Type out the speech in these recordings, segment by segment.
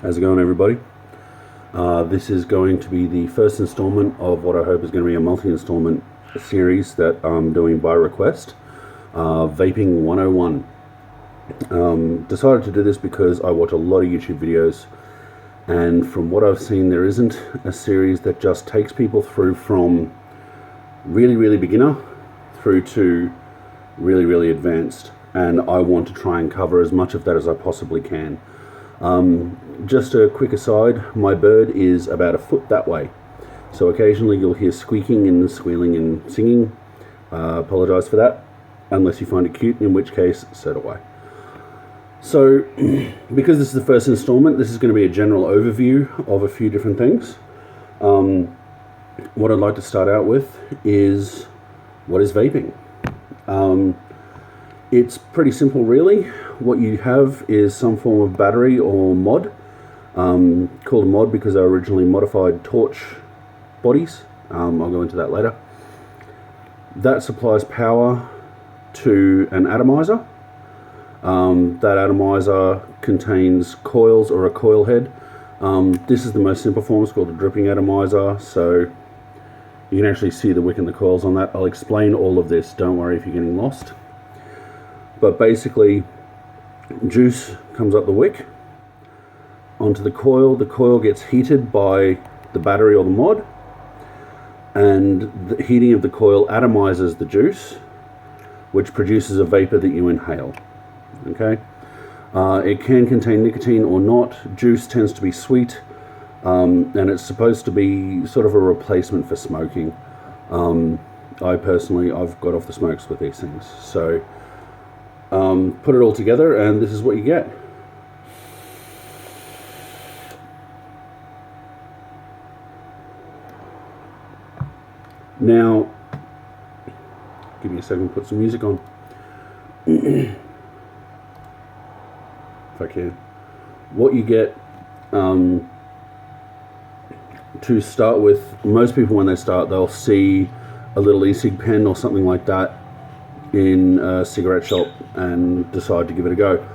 How's it going, everybody? This is going to be the first installment of what I hope is going to be a multi-installment series that I'm doing by request. Vaping 101. Decided to do this because I watch a lot of YouTube videos, and from what I've seen, there isn't a series that just takes people through from really beginner through to really advanced, and I want to try and cover as much of that as I possibly can. Just a quick aside, my bird is about a foot that way, so occasionally you'll hear squeaking and squealing and singing. Apologise for that, unless you find it cute, in which case, so do I. So, because this is the first installment, this is going to be a general overview of a few different things. What I'd like to start out with is, what is vaping? It's pretty simple, really. What you have is some form of battery or mod, called a mod because they're originally modified torch bodies. I'll go into that later. That supplies power to an atomizer. That atomizer contains coils or a coil head. This is the most simple form. It's called a dripping atomizer, so you can actually see the wick and the coils on that. I'll explain all of this, don't worry if you're getting lost. But basically, juice comes up the wick onto the coil gets heated by the battery or the mod, and the heating of the coil atomizes the juice, which produces a vapor that you inhale. Okay, it can contain nicotine or not. Juice tends to be sweet, and it's supposed to be sort of a replacement for smoking. I've got off the smokes with these things, so put it all together and this is what you get. Now, give me a second, put some music on. If I can. What you get to start with, most people when they start, they'll see a little e-cig pen or something like that in a cigarette shop and decide to give it a go.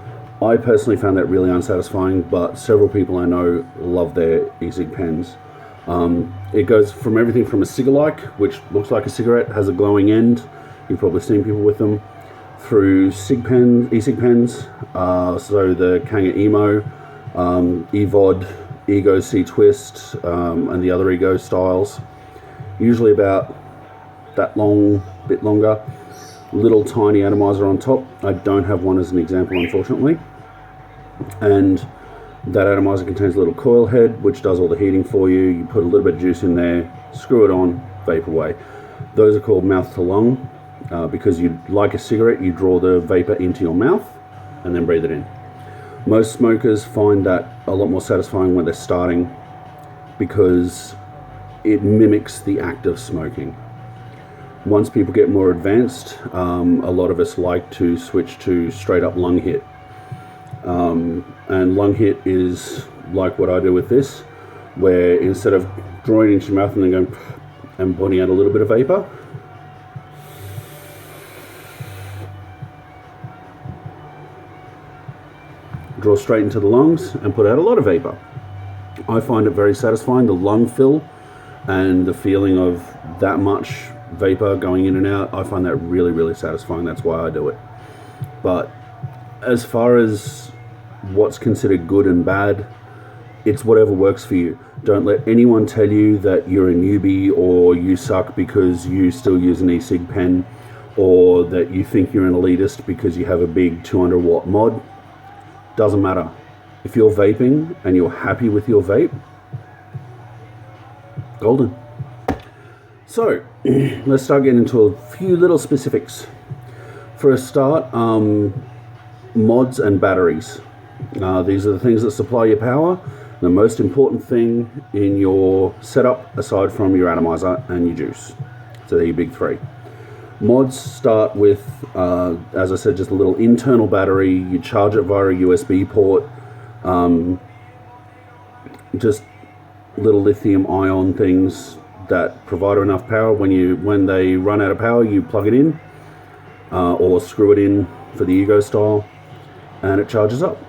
I personally found that really unsatisfying, but several people I know love their e-cig pens. It goes from everything from a cigarette, which looks like a cigarette, has a glowing end, you've probably seen people with them, through e-cig pens, so the Kanga Emo, EVOD, Ego C-Twist, and the other Ego styles, usually about that long, bit longer, little tiny atomizer on top. I don't have one as an example, unfortunately, and that atomizer contains a little coil head which does all the heating for you. You put a little bit of juice in there, screw it on, vape away. Those are called mouth to lung, because like a cigarette, you draw the vapor into your mouth and then breathe it in. Most smokers find that a lot more satisfying when they're starting because it mimics the act of smoking. Once people get more advanced, a lot of us like to switch to straight up lung hit. And lung hit is like what I do with this, where instead of drawing it into your mouth and then going and putting out a little bit of vapor, draw straight into the lungs and put out a lot of vapor. I find it very satisfying, the lung fill and the feeling of that much vapor going in and out. I find that really satisfying. That's why I do it. But as far as what's considered good and bad, it's whatever works for you. Don't let anyone tell you that you're a newbie or you suck because you still use an e-cig pen, or that you think you're an elitist because you have a big 200 watt mod. Doesn't matter. If you're vaping and you're happy with your vape, golden. So let's start getting into a few little specifics. For a start, mods and batteries. These are the things that supply your power. The most important thing in your setup, aside from your atomizer and your juice. So they're your big three. Mods start with, as I said, just a little internal battery. You charge it via a USB port. Just little lithium ion things that provide enough power. When they run out of power, you plug it in, or screw it in for the Ego style, and it charges up.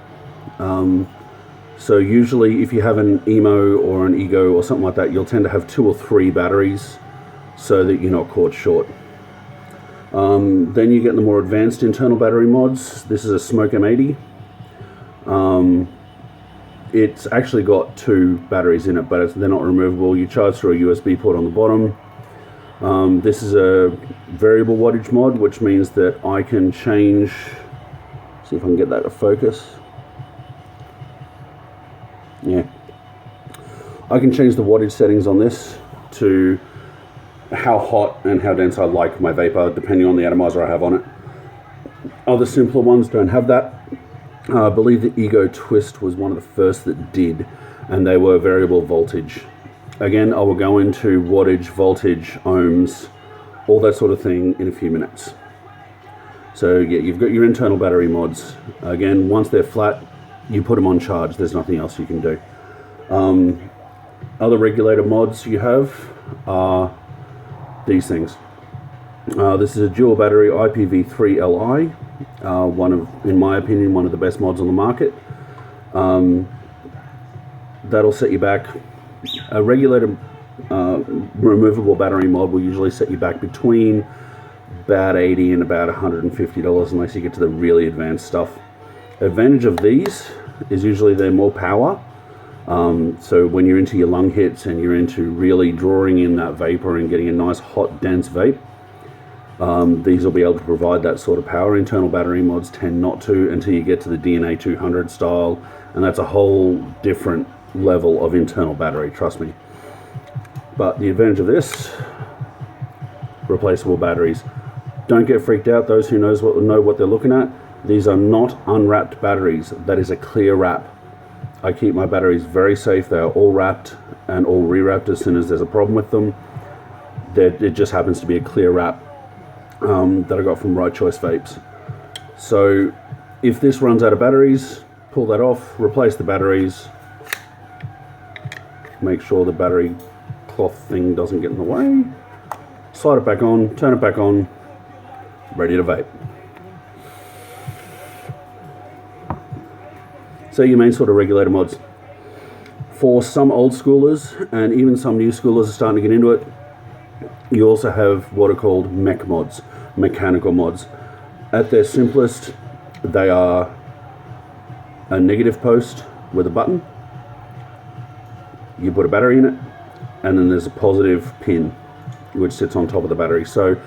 So usually if you have an Emo or an Ego or something like that, you'll tend to have 2 or 3 batteries so that you're not caught short. Then you get the more advanced internal battery mods. This is a Smoke M80. It's actually got 2 batteries in it, but they're not removable. You charge through a USB port on the bottom. This is a variable wattage mod, which means that I can change, see if I can get that to focus. Yeah, I can change the wattage settings on this to how hot and how dense I like my vapor, depending on the atomizer I have on it. Other simpler ones don't have that. I believe the Ego Twist was one of the first that did, and they were variable voltage. Again, I will go into wattage, voltage, ohms, all that sort of thing in a few minutes. So yeah, you've got your internal battery mods. Again, once they're flat, you put them on charge. There's nothing else you can do. Other regulator mods you have are these things. This is a dual battery IPv3 Li, in my opinion, one of the best mods on the market. That'll set you back. A regulator removable battery mod will usually set you back between about $80 and about $150 unless you get to the really advanced stuff. Advantage of these is usually they're more power. So when you're into your lung hits and you're into really drawing in that vapor and getting a nice hot dense vape, these will be able to provide that sort of power. Internal battery mods tend not to until you get to the DNA 200 style, and that's a whole different level of internal battery, trust me. But the advantage of this, replaceable batteries. Don't get freaked out, those who know what they're looking at. These are not unwrapped batteries. That is a clear wrap. I keep my batteries very safe. They are all wrapped and all rewrapped as soon as there's a problem with them. It just happens to be a clear wrap that I got from Right Choice Vapes. So if this runs out of batteries, pull that off, replace the batteries, make sure the battery cloth thing doesn't get in the way, slide it back on, turn it back on, ready to vape. So your main sort of regulator mods. For some old schoolers and even some new schoolers are starting to get into it, you also have what are called mech mods, mechanical mods. At their simplest, they are a negative post with a button. You put a battery in it, and then there's a positive pin which sits on top of the battery. So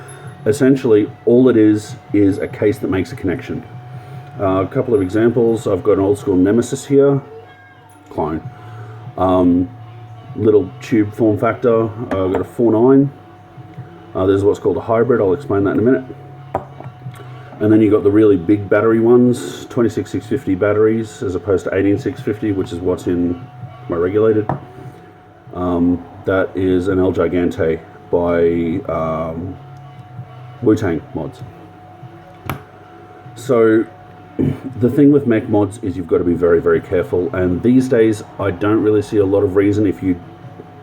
essentially all it is a case that makes a connection. A couple of examples. I've got an old school Nemesis here, clone. Little tube form factor. I've got a 4.9. There's what's called a hybrid. I'll explain that in a minute. And then you've got the really big battery ones, 26650 batteries as opposed to 18650, which is what's in my regulated. That is an El Gigante by Wu-Tang mods. So the thing with mech mods is you've got to be very, very careful, and these days I don't really see a lot of reason, if you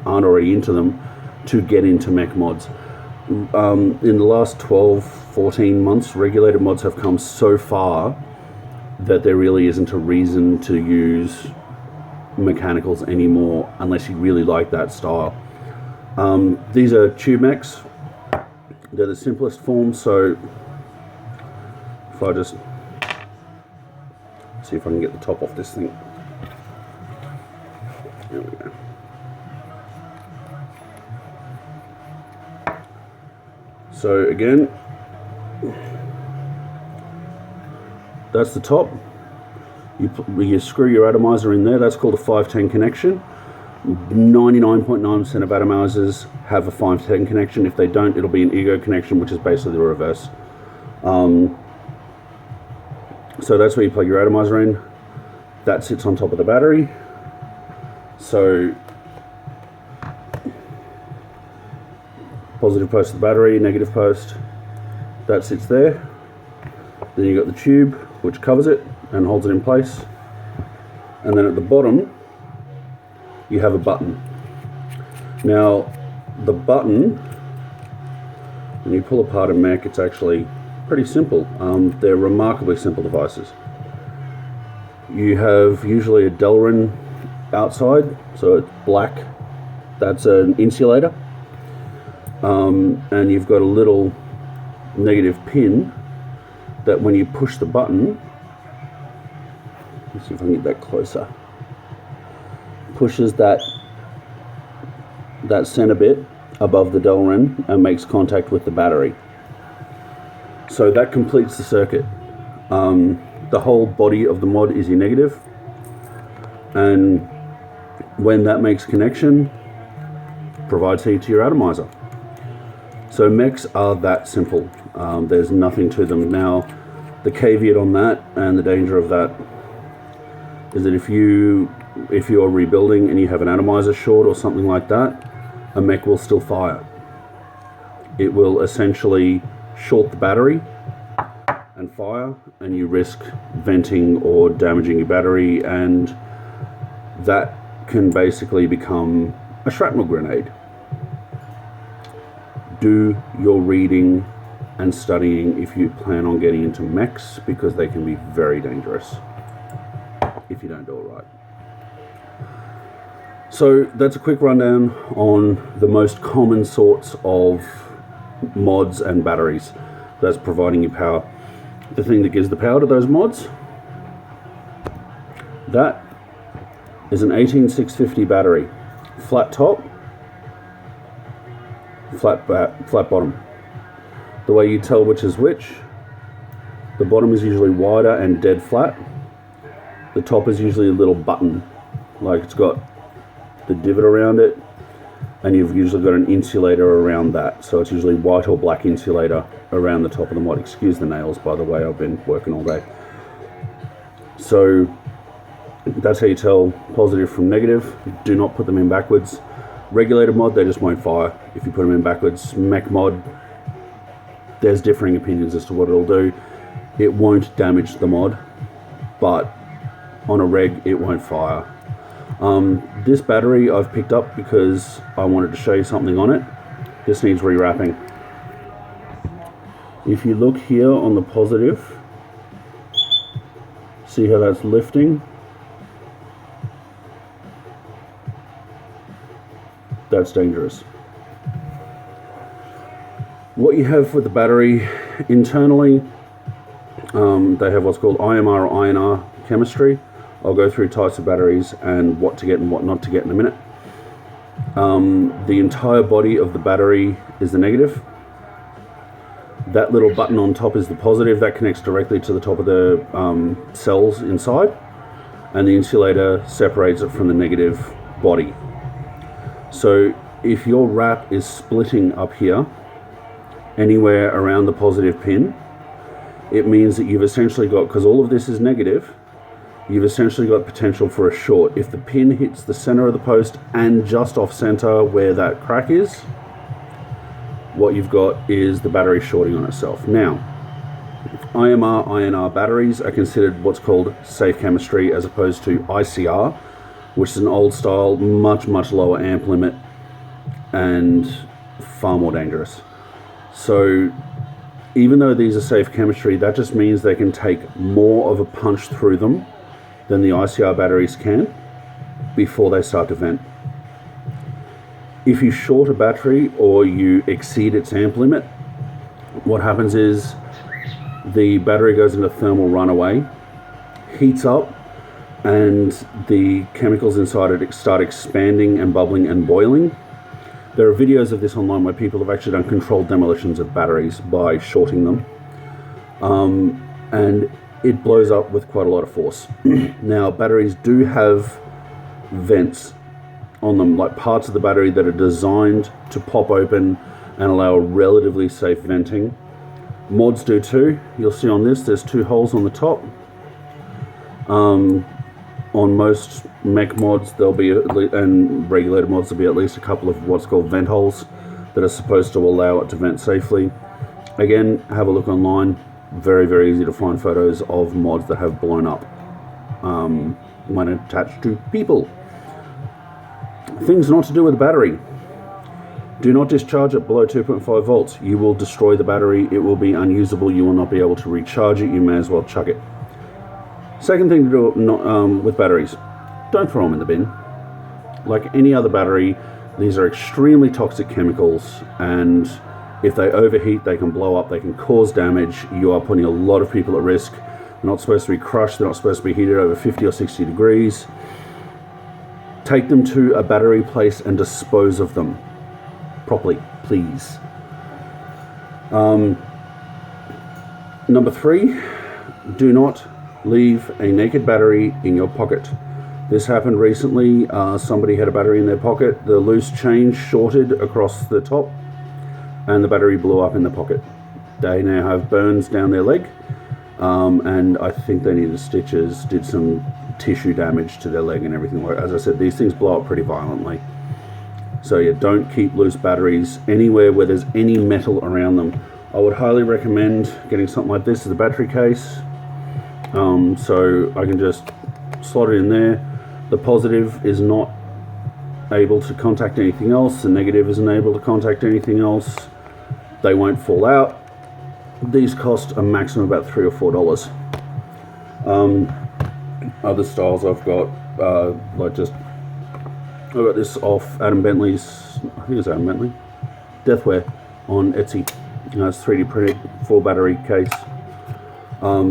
aren't already into them, to get into mech mods. In the last 12-14 months, regulated mods have come so far that there really isn't a reason to use mechanicals anymore unless you really like that style. These are tube mechs. They're the simplest form, so if I just see if I can get the top off this thing. There we go. So again, that's the top. You screw your atomizer in there. That's called a 510 connection. 99.9% of atomizers have a 510 connection. If they don't, it'll be an Ego connection, which is basically the reverse. So that's where you plug your atomizer in. That sits on top of the battery. So positive post of the battery, negative post, that sits there. Then you've got the tube which covers it and holds it in place. And then at the bottom you have a button. Now the button, when you pull apart a mech, it's actually pretty simple. They're remarkably simple devices. you have usually a Delrin outside, so it's black. That's an insulator. And you've got a little negative pin that when you push the button, let's see if I can get that closer, pushes that center bit above the Delrin and makes contact with the battery. So that completes the circuit. The whole body of the mod is your negative, and when that makes connection, provides heat to your atomizer. So mechs are that simple. There's nothing to them. Now, the caveat on that and the danger of that is that if you're rebuilding and you have an atomizer short or something like that, a mech will still fire. It will essentially short the battery and fire, and you risk venting or damaging your battery, and that can basically become a shrapnel grenade. Do your reading and studying if you plan on getting into mechs, because they can be very dangerous if you don't do it right. So that's a quick rundown on the most common sorts of mods and batteries that's providing you power. The thing that gives the power to those mods, that is an 18650 battery, flat top, flat bottom. The way you tell which is which, the bottom is usually wider and dead flat. The top is usually a little button, like it's got the divot around it, and you've usually got an insulator around that. So it's usually white or black insulator around the top of the mod. Excuse the nails, by the way, I've been working all day. So that's how you tell positive from negative. Do not put them in backwards. Regulated mod, they just won't fire if you put them in backwards. Mech mod, there's differing opinions as to what it'll do. It won't damage the mod, but on a reg, it won't fire. This battery I've picked up because I wanted to show you something on it. This needs rewrapping. If you look here on the positive, see how that's lifting? That's dangerous. What you have with the battery internally, they have what's called IMR or INR chemistry. I'll go through types of batteries and what to get and what not to get in a minute. The entire body of the battery is the negative. That little button on top is the positive. That connects directly to the top of the cells inside, and the insulator separates it from the negative body. So if your wrap is splitting up here, anywhere around the positive pin, it means that you've essentially got, because all of this is negative, you've essentially got potential for a short. If the pin hits the center of the post and just off center where that crack is, what you've got is the battery shorting on itself. Now, IMR, INR batteries are considered what's called safe chemistry as opposed to ICR, which is an old style, much lower amp limit and far more dangerous. So even though these are safe chemistry, that just means they can take more of a punch through them than the ICR batteries can before they start to vent. If you short a battery or you exceed its amp limit, what happens is the battery goes into thermal runaway, heats up, and the chemicals inside it start expanding and bubbling and boiling. There are videos of this online where people have actually done controlled demolitions of batteries by shorting them. And it blows up with quite a lot of force. Now, batteries do have vents on them, like parts of the battery that are designed to pop open and allow relatively safe venting. Mods do too. You'll see on this, there's 2 holes on the top. On most mech mods, there'll be, and regulated mods, there'll be at least a couple of what's called vent holes that are supposed to allow it to vent safely. Again, have a look online. Very easy to find photos of mods that have blown up when attached to people. Things not to do with the battery. Do not discharge it below 2.5 volts. You will destroy the battery. It will be unusable. You will not be able to recharge it. You may as well chuck it. Second thing to do with batteries, don't throw them in the bin. Like any other battery, these are extremely toxic chemicals, and if they overheat, they can blow up, they can cause damage. You are putting a lot of people at risk. They're not supposed to be crushed, they're not supposed to be heated over 50 or 60 degrees. Take them to a battery place and dispose of them properly, please. Number 3, do not leave a naked battery in your pocket. This happened recently. Somebody had a battery in their pocket. The loose chain shorted across the top and the battery blew up in the pocket. They now have burns down their leg, and I think they needed stitches, did some tissue damage to their leg and everything. As I said, these things blow up pretty violently. So yeah, don't keep loose batteries anywhere where there's any metal around them. I would highly recommend getting something like this as a battery case. So I can just slot it in there. The positive is not able to contact anything else. The negative isn't able to contact anything else. They won't fall out. These cost a maximum of about $3 or $4. Other styles I've got, I got this off Adam Bentley's, I think it's Adam Bentley, Deathware on Etsy. It's 3D printed, 4 battery case.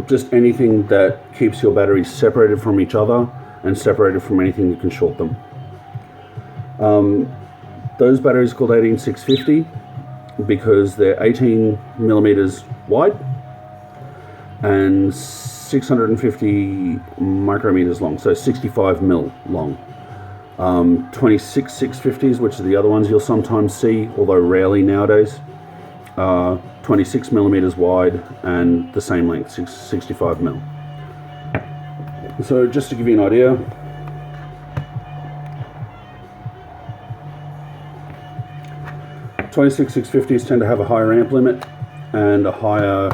Just anything that keeps your batteries separated from each other and separated from anything that can short them. Those batteries are called 18650 because they're 18 millimeters wide and 650 micrometers long, so 65 mil long. 26 650s, which are the other ones you'll sometimes see, although rarely nowadays, 26 millimeters wide and the same length, 65 mil. So just to give you an idea, .26 650s tend to have a higher amp limit and a higher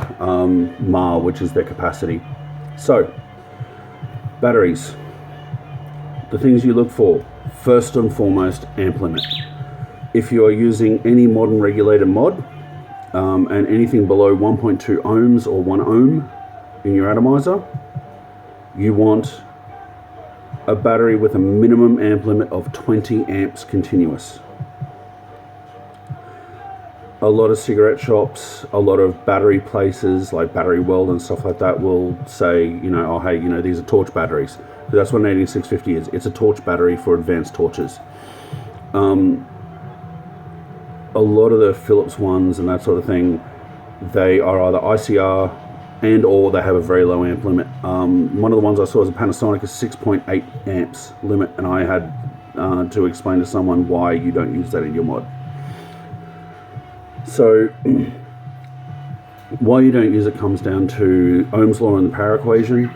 mAh, which is their capacity. So, batteries. The things you look for, first and foremost, amp limit. If you are using any modern regulated mod, and anything below 1.2 ohms or 1 ohm in your atomizer, you want a battery with a minimum amp limit of 20 amps continuous. A lot of cigarette shops, a lot of battery places like Battery World and stuff like that will say, you know, oh hey, you know, these are torch batteries. That's what an 18650 is. It's a torch battery for advanced torches. A lot of the Philips ones and that sort of thing, they are either ICR and or they have a very low amp limit. One of the ones I saw as a Panasonic is 6.8 amps limit, and I had to explain to someone why you don't use that in your mod. So why you don't use it comes down to Ohm's law and the power equation.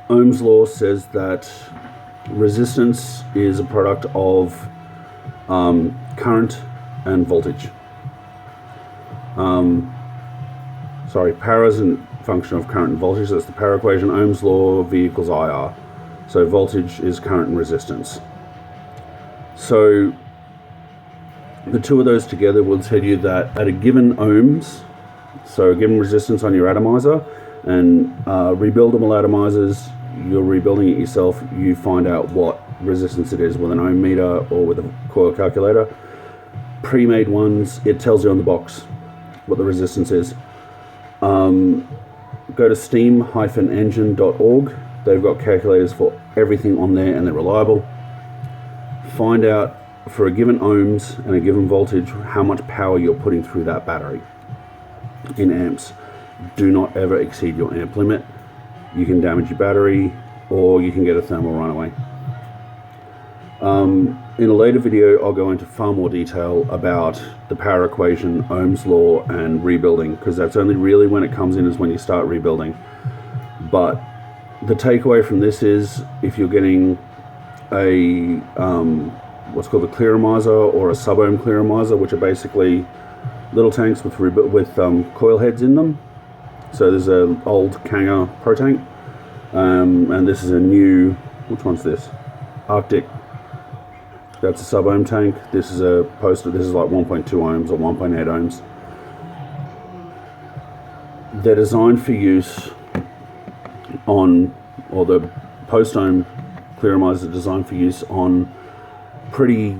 Ohm's law says that resistance is a product of current and voltage. Power is a function of current and voltage. That's the power equation. Ohm's law, V equals IR. So voltage is current and resistance. So the two of those together will tell you that at a given ohms, so a given resistance on your atomizer, and rebuildable atomizers, you're rebuilding it yourself, you find out what resistance it is with an ohm meter or with a coil calculator. Pre-made ones, it tells you on the box what the resistance is. Go to steam-engine.org. They've got calculators for everything on there and they're reliable. Find out for a given ohms and a given voltage how much power you're putting through that battery in amps. Do not ever exceed your amp limit. You can damage your battery or you can get a thermal runaway. In a later video I'll go into far more detail about the power equation, Ohm's law and rebuilding, because that's only really when it comes in is when you start rebuilding. But the takeaway from this is if you're getting a what's called a Clearomizer or a sub-ohm Clearomizer, which are basically little tanks with coil heads in them. So there's an old Kanger Pro tank, and this is a new, which one's this? Arctic. That's a sub-ohm tank. This is a poster. This is like 1.2 ohms or 1.8 ohms. They're designed for use on, or the post-ohm Clearomizers are designed for use on pretty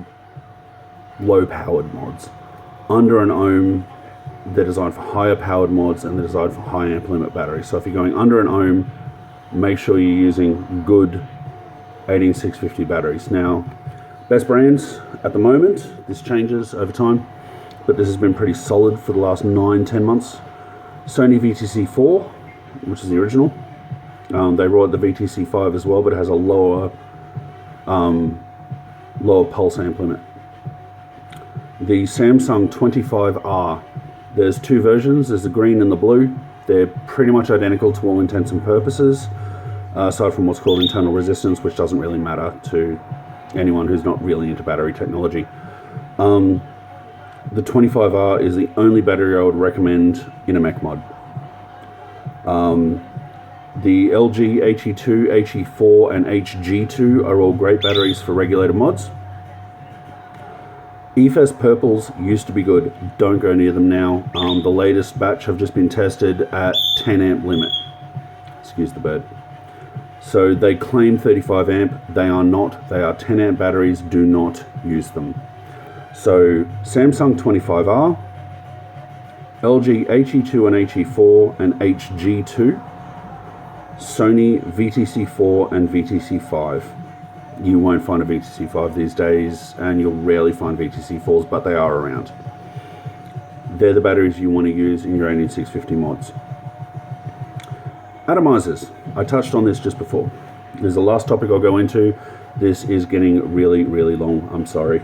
low-powered mods. Under an ohm, they're designed for higher powered mods, and they're designed for high amp limit batteries. So if you're going under an ohm, make sure you're using good 18650 batteries. Now, best brands at the moment, this changes over time, but this has been pretty solid for the last 9-10 months. Sony VTC4, which is the original. They brought the VTC5 as well, but it has a lower pulse amp limit. The Samsung 25R, there's two versions, there's the green and the blue. They're pretty much identical to all intents and purposes, aside from what's called internal resistance, which doesn't really matter to anyone who's not really into battery technology. The 25R is the only battery I would recommend in a mech mod. The LG HE2, HE4 and HG2 are all great batteries for regulator mods. EFS purples used to be good, don't go near them now. The latest batch have just been tested at 10 amp limit. Excuse the bird. So they claim 35 amp, they are not, they are 10 amp batteries, do not use them. So Samsung 25R, LG HE2 and HE4 and HG2, Sony VTC4 and VTC5. You won't find a VTC5 these days, and you'll rarely find VTC4s, but they are around. They're the batteries you want to use in your 18650 mods. Atomizers. I touched on this just before. This is the last topic I'll go into. This is getting really, really long. I'm sorry.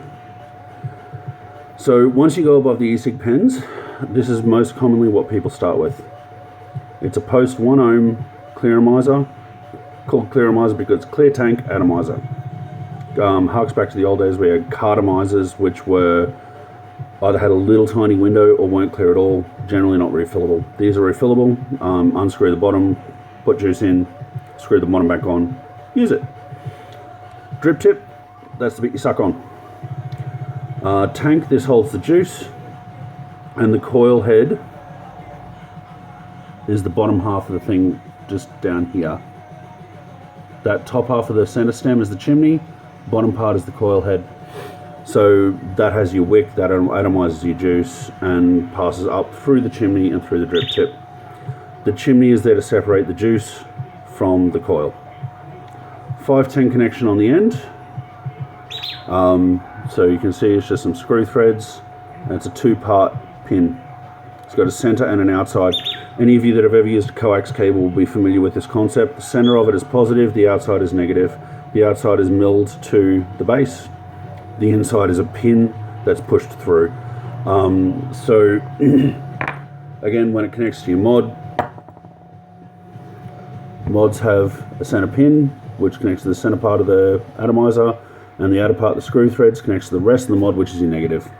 So once you go above the e-cig pens, this is most commonly what people start with. It's a post 1 ohm Clearomizer, called Clearomizer because it's clear tank atomizer. Harks back to the old days where you had Cartomizers, which were either had a little tiny window or weren't clear at all, generally not refillable. These are refillable. Unscrew the bottom, put juice in, screw the bottom back on, use it. Drip tip, that's the bit you suck on. Tank, this holds the juice, and the coil head is the bottom half of the thing just down here. That top half of the center stem is the chimney, bottom part is the coil head. So that has your wick, that atomizes your juice and passes up through the chimney and through the drip tip. The chimney is there to separate the juice from the coil. 510 connection on the end. So you can see it's just some screw threads, and it's a 2-part pin. It's got a center and an outside. Any of you that have ever used a coax cable will be familiar with this concept. The center of it is positive, the outside is negative. The outside is milled to the base. The inside is a pin that's pushed through. So again, when it connects to your mod, mods have a center pin which connects to the center part of the atomizer, and the outer part, the screw threads, connects to the rest of the mod, which is your negative.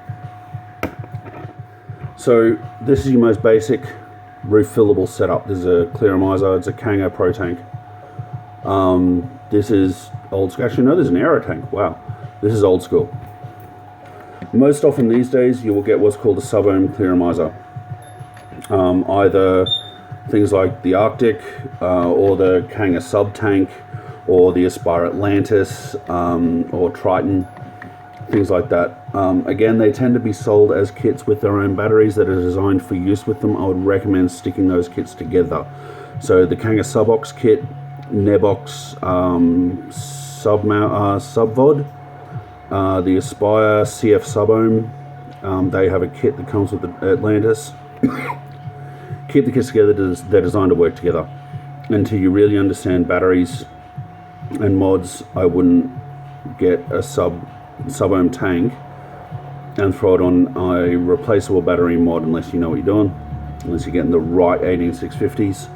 So this is your most basic refillable setup. This is a Clearomizer, it's a Kanga Pro Tank. This is old school. Actually, no, there's an Aero Tank. Wow, this is old school. Most often these days, you will get what's called a sub-ohm Clearomizer. Either things like the Arctic, or the Kanga Sub Tank, or the Aspire Atlantis, or Triton, things like that. Again, they tend to be sold as kits with their own batteries that are designed for use with them. I would recommend sticking those kits together. So the Kanga Subox kit, Nebox Subvod, the Aspire CF Sub-Ohm, they have a kit that comes with the Atlantis. Keep the kits together, they're designed to work together. Until you really understand batteries and mods, I wouldn't get a sub-ohm tank and throw it on a replaceable battery mod unless you know what you're doing, unless you're getting the right 18650s.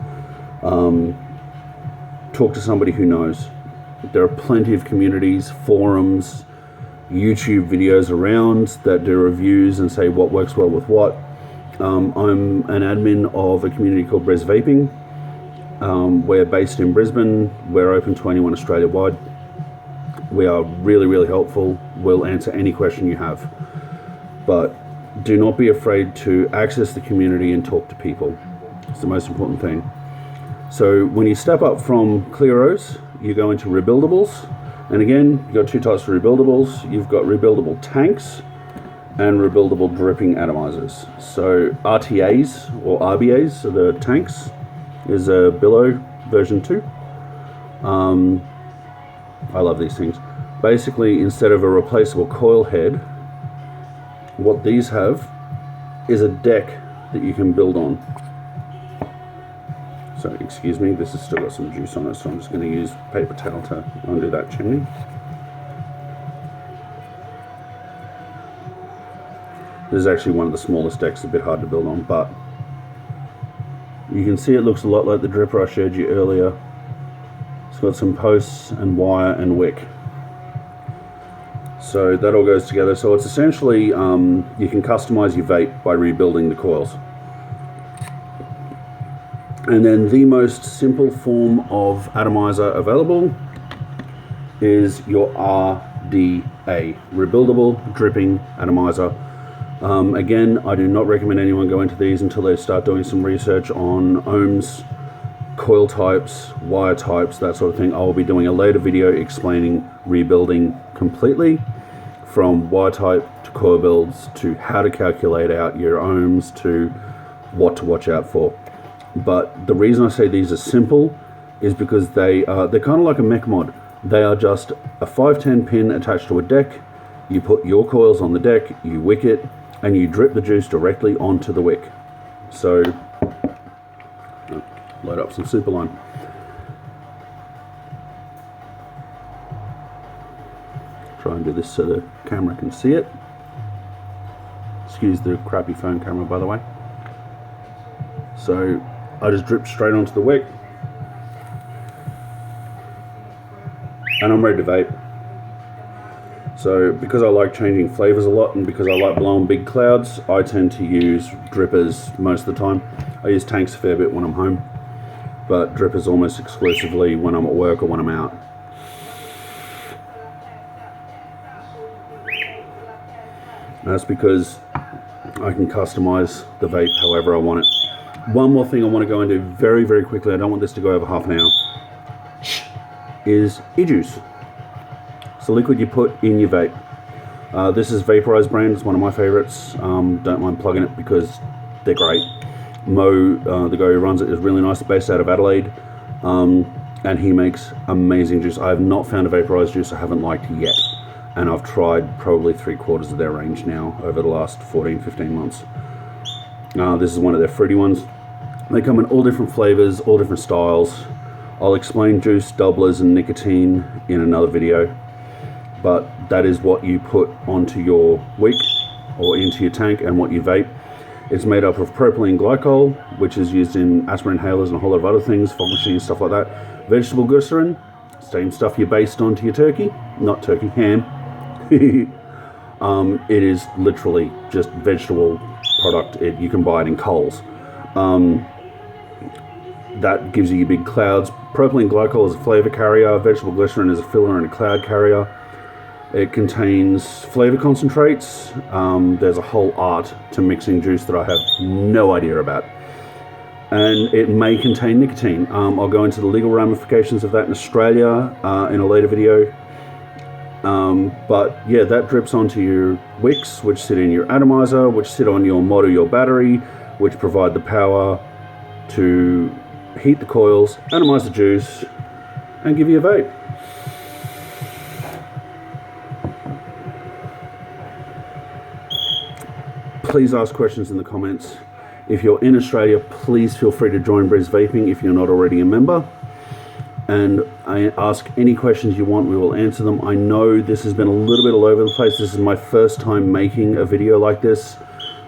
Talk to somebody who knows. There are plenty of communities, forums, YouTube videos around that do reviews and say what works well with what. I'm an admin of a community called Vaping. We're based in Brisbane. We're open to anyone Australia-wide. We are really, really helpful. We'll answer any question you have. But do not be afraid to access the community and talk to people. It's the most important thing. So when you step up from Clearos, you go into rebuildables. And again, you've got two types of rebuildables. You've got rebuildable tanks and rebuildable dripping atomizers. So RTAs or RBAs, so the tanks, is a Billow version 2. I love these things. Basically, instead of a replaceable coil head, what these have is a deck that you can build on. So, excuse me, this has still got some juice on it, so I'm just going to use paper towel to undo that chimney. This is actually one of the smallest decks, a bit hard to build on, but you can see it looks a lot like the dripper I showed you earlier. It's got some posts and wire and wick. So that all goes together. So it's essentially, you can customize your vape by rebuilding the coils. And then the most simple form of atomizer available is your RDA, rebuildable dripping atomizer. Again, I do not recommend anyone go into these until they start doing some research on ohms, coil types, wire types, that sort of thing. I will be doing a later video explaining rebuilding completely, from wire type to coil builds to how to calculate out your ohms to what to watch out for. But the reason I say these are simple is because they're kind of like a mech mod. They are just a 510 pin attached to a deck. You put your coils on the deck, you wick it, and you drip the juice directly onto the wick. So, load up some Superline. Try and do this so the camera can see it. Excuse the crappy phone camera, by the way. So, I just drip straight onto the wick, and I'm ready to vape. So because I like changing flavors a lot and because I like blowing big clouds, I tend to use drippers most of the time. I use tanks a fair bit when I'm home, but drippers almost exclusively when I'm at work or when I'm out. And that's because I can customize the vape however I want it. One more thing I want to go into very, very quickly, I don't want this to go over half an hour, is Ejuice. It's the liquid you put in your vape. This is Vaporized brand, it's one of my favorites. Don't mind plugging it because they're great. Mo, the guy who runs it, is really nice, based out of Adelaide, and he makes amazing juice. I have not found a vaporized juice I haven't liked yet, and I've tried probably 3/4 of their range now over the last 14-15 months. This is one of their fruity ones. They come in all different flavors, all different styles. I'll explain juice, doublers and nicotine in another video, but that is what you put onto your wick or into your tank and what you vape. It's made up of propylene glycol, which is used in asthma inhalers and a whole lot of other things, fog machines, stuff like that. Vegetable glycerin, same stuff you based onto your turkey, not turkey, ham. It is literally just vegetable product. You can buy it in Coles. That gives you your big clouds. Propylene glycol is a flavor carrier. Vegetable glycerin is a filler and a cloud carrier. It contains flavor concentrates. There's a whole art to mixing juice that I have no idea about. And it may contain nicotine. I'll go into the legal ramifications of that in Australia in a later video. But yeah, that drips onto your wicks, which sit in your atomizer, which sit on your mod or your battery, which provide the power to heat the coils, atomize the juice, and give you a vape. Please ask questions in the comments. If you're in Australia, please feel free to join Breeze Vaping if you're not already a member. And I ask any questions you want, we will answer them. I know this has been a little bit all over the place. This is my first time making a video like this,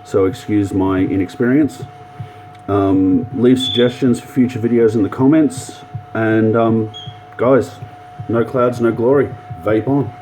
so excuse my inexperience. Leave suggestions for future videos in the comments. And guys, no clouds, no glory. Vape on.